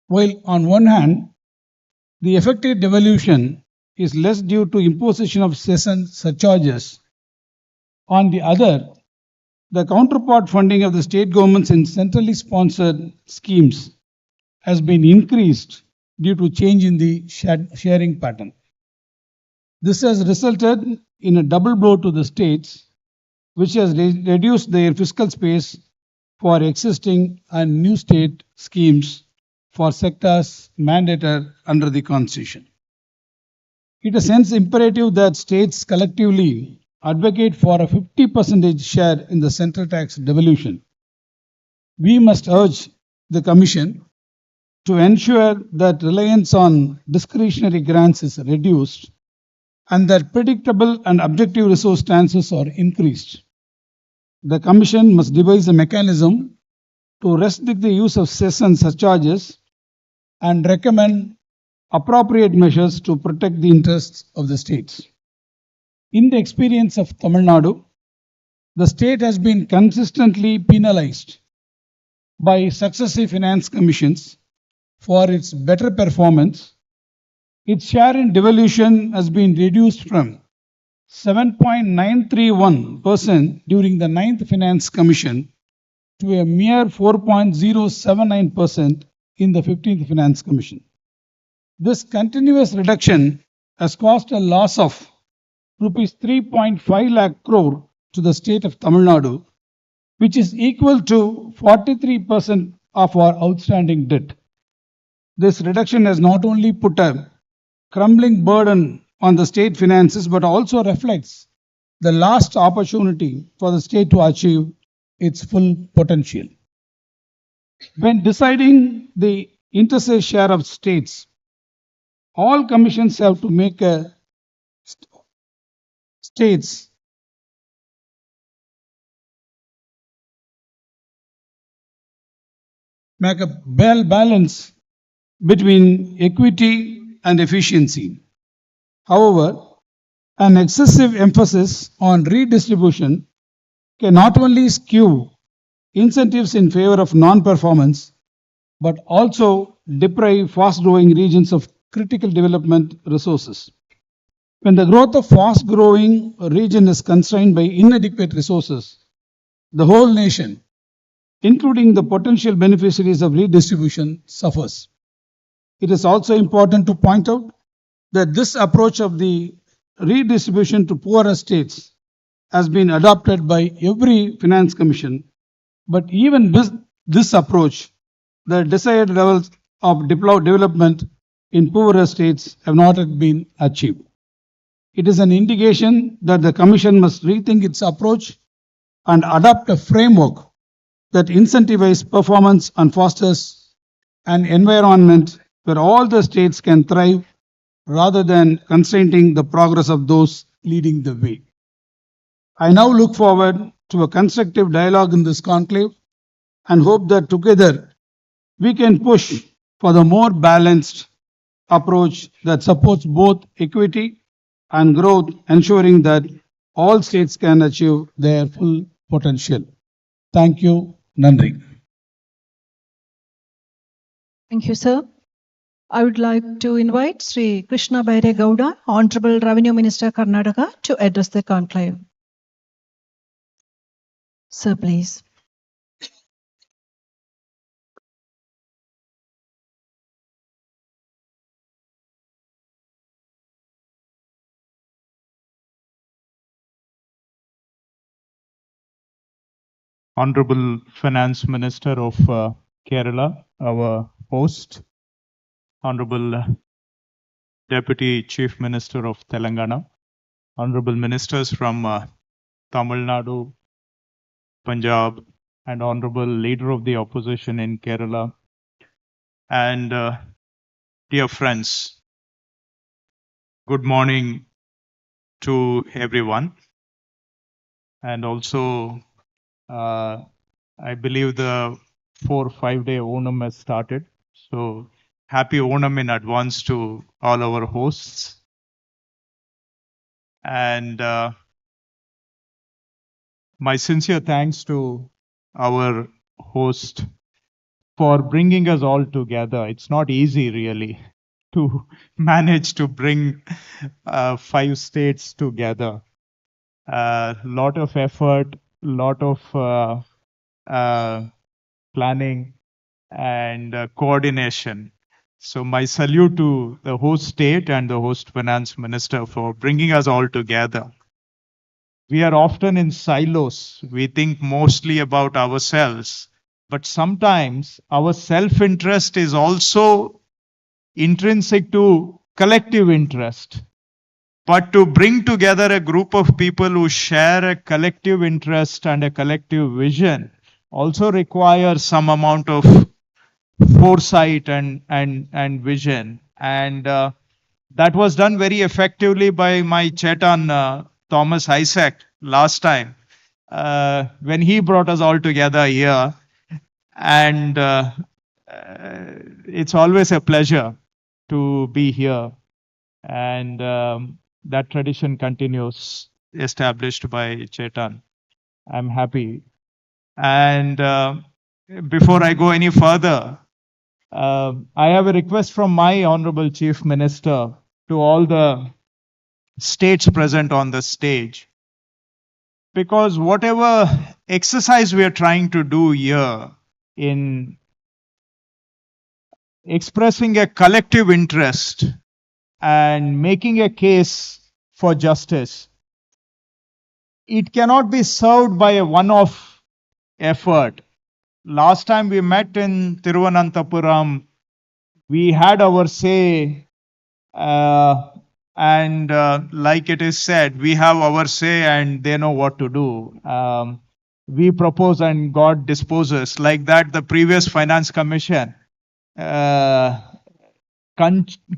While on one hand, the effective devolution is less due to imposition of cess and surcharges, on the other, the counterpart funding of the state governments in centrally sponsored schemes has been increased due to change in the sharing pattern. This has resulted in a double blow to the states, which has reduced their fiscal space for existing and new state schemes for sectors mandated under the Constitution. It is hence imperative that states collectively advocate for a 50% share in the central tax devolution. We must urge the Commission to ensure that reliance on discretionary grants is reduced and that predictable and objective resource transfers are increased. The Commission must devise a mechanism to restrict the use of cess and surcharges and recommend appropriate measures to protect the interests of the states. In the experience of Tamil Nadu, the state has been consistently penalized by successive finance commissions for its better performance. Its share in devolution has been reduced from 7.931% during the 9th Finance Commission to a mere 4.079% in the 15th Finance Commission. This continuous reduction has caused a loss of rupees 3.5 lakh crore to the state of Tamil Nadu, which is equal to 43% of our outstanding debt. This reduction has not only put a crumbling burden on the state finances but also reflects the last opportunity for the state to achieve its full potential. When deciding the interstate share of states, all commissions have to make a states make a balance between equity and efficiency. However, an excessive emphasis on redistribution can not only skew incentives in favor of non-performance, but also deprive fast-growing regions of critical development resources. When the growth of fast-growing region is constrained by inadequate resources, the whole nation, including the potential beneficiaries of redistribution, suffers. It is also important to point out that this approach of the redistribution to poorer states has been adopted by every finance commission, but even this approach, the desired levels of development in poorer states have not yet been achieved. It is an indication that the Commission must rethink its approach and adopt a framework that incentivizes performance and fosters an environment where all the states can thrive rather than constraining the progress of those leading the way. I now look forward to a constructive dialogue in this conclave and hope that together we can push for the more balanced approach that supports both equity and growth, ensuring that all states can achieve their full potential. Thank you. Nandri. Thank you, sir. I would like to invite Sri Krishna Baire Gowda, Honorable Revenue Minister, Karnataka, to address the conclave. Sir, please. Honorable Finance Minister of Kerala, our host, Honorable Deputy Chief Minister of Telangana, Honorable Ministers from Tamil Nadu, Punjab, and Honorable Leader of the Opposition in Kerala, and dear friends, good morning to everyone. And also, I believe the 4 or 5 day Onam has started. So happy Onam in advance to all our hosts. And my sincere thanks to our host for bringing us all together. It's not easy really to manage to bring 5 states together. Lot of effort, lot of planning and coordination. So my salute to the host state and the host finance minister for bringing us all together. We are often in silos. We think mostly about ourselves, but sometimes our self-interest is also intrinsic to collective interest. But to bring together a group of people who share a collective interest and a collective vision also requires some amount of foresight and vision. And that was done very effectively by my Chetan Thomas Isaac last time when he brought us all together here. And it's always a pleasure to be here. And that tradition continues, established by Chetan. I'm happy. And before I go any further, I have a request from my Honorable Chief Minister to all the states present on the stage. Because whatever exercise we are trying to do here in expressing a collective interest and making a case for justice, it cannot be served by a one-off effort. Last time we met in Thiruvananthapuram, we had our say, and like it is said, we have our say and they know what to do. We propose and God disposes. Like that, the previous Finance Commission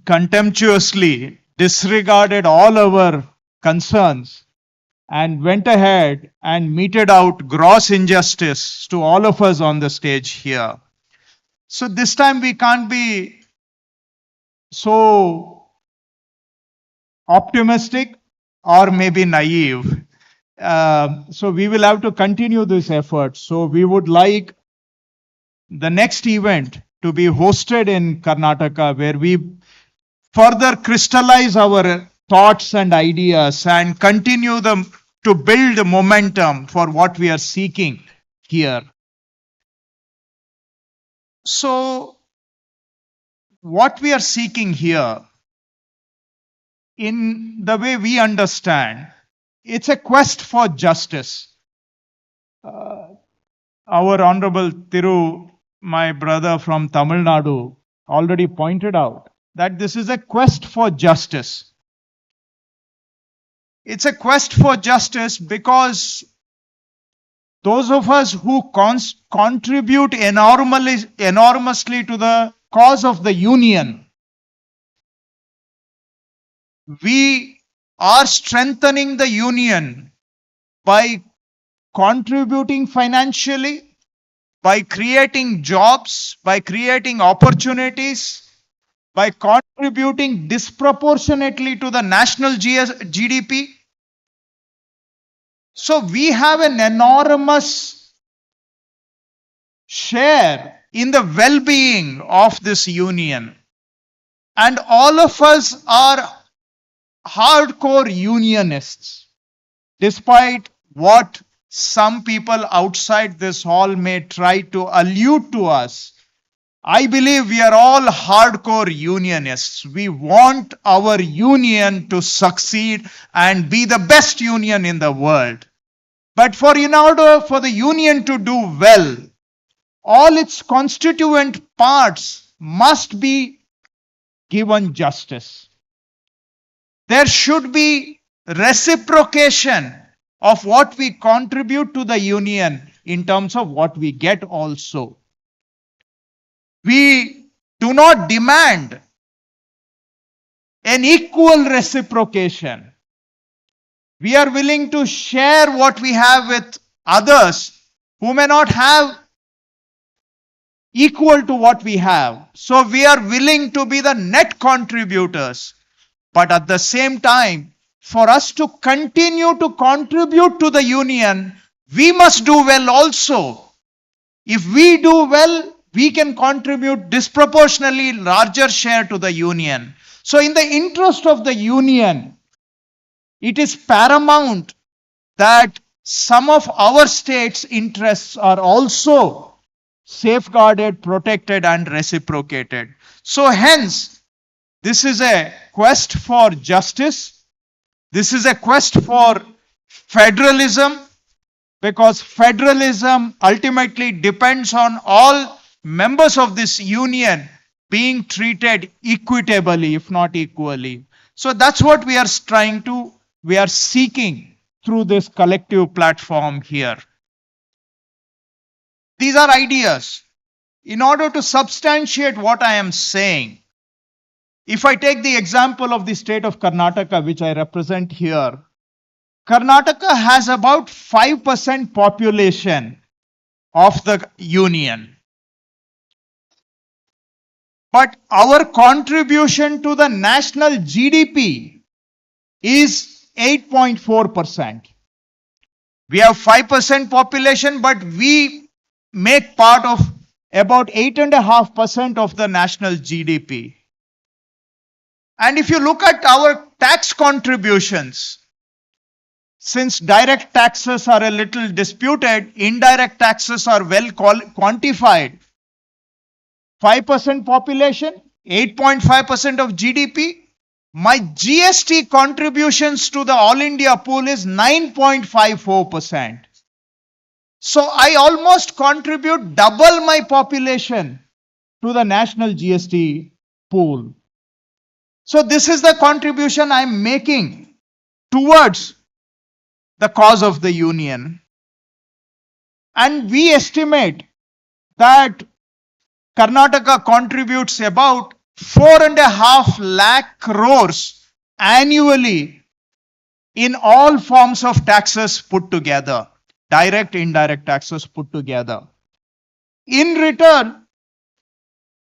contemptuously disregarded all our concerns and went ahead and meted out gross injustice to all of us on the stage here. So this time we can't be so optimistic or maybe naive. So we will have to continue this effort. So we would like the next event to be hosted in Karnataka, where we further crystallize our thoughts and ideas and continue them to build momentum for what we are seeking here. So what we are seeking here, in the way we understand, it's a quest for justice. Our Honorable Thiru, my brother from Tamil Nadu, already pointed out that this is a quest for justice. It's a quest for justice because those of us who contribute enormously to the cause of the union, we are strengthening the union by contributing financially, by creating jobs, by creating opportunities, by contributing disproportionately to the national GDP. So we have an enormous share in the well-being of this union. And all of us are hardcore unionists, despite what some people outside this hall may try to allude to us. I believe we are all hardcore unionists. We want our union to succeed and be the best union in the world. But in order for the union to do well, all its constituent parts must be given justice. There should be reciprocation of what we contribute to the union in terms of what we get also. We do not demand an equal reciprocation. We are willing to share what we have with others who may not have equal to what we have. So we are willing to be the net contributors. But at the same time, for us to continue to contribute to the union, we must do well also. If we do well, we can contribute disproportionately larger share to the union. So in the interest of the union, it is paramount that some of our states' interests are also safeguarded, protected, and reciprocated. So hence, this is a quest for justice. This is a quest for federalism, because federalism ultimately depends on all members of this union being treated equitably, if not equally. So that's what we are seeking through this collective platform here. These are ideas. In order to substantiate what I am saying, if I take the example of the state of Karnataka, which I represent here, Karnataka has about 5% population of the union. But our contribution to the national GDP is 8.4%. We have 5% population, but we make part of about 8.5% of the national GDP. And if you look at our tax contributions, since direct taxes are a little disputed, indirect taxes are well quantified. 5% population, 8.5% of GDP. My GST contributions to the All India pool is 9.54%. So I almost contribute double my population to the national GST pool. So this is the contribution I am making towards the cause of the union. And we estimate that Karnataka contributes about 4.5 lakh crores annually in all forms of taxes put together, direct, indirect taxes put together. In return,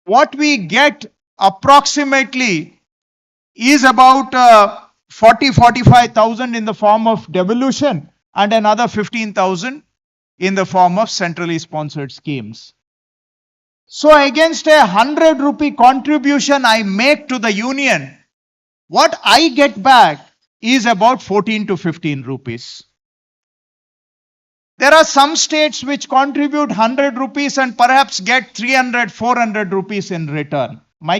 what we get approximately is about 45,000 in the form of devolution and another 15,000 in the form of centrally sponsored schemes. So against a 100 rupee contribution I make to the union, what I get back is about 14 to 15 rupees. There are some states which contribute 100 rupees and perhaps get 300, 400 rupees in return. My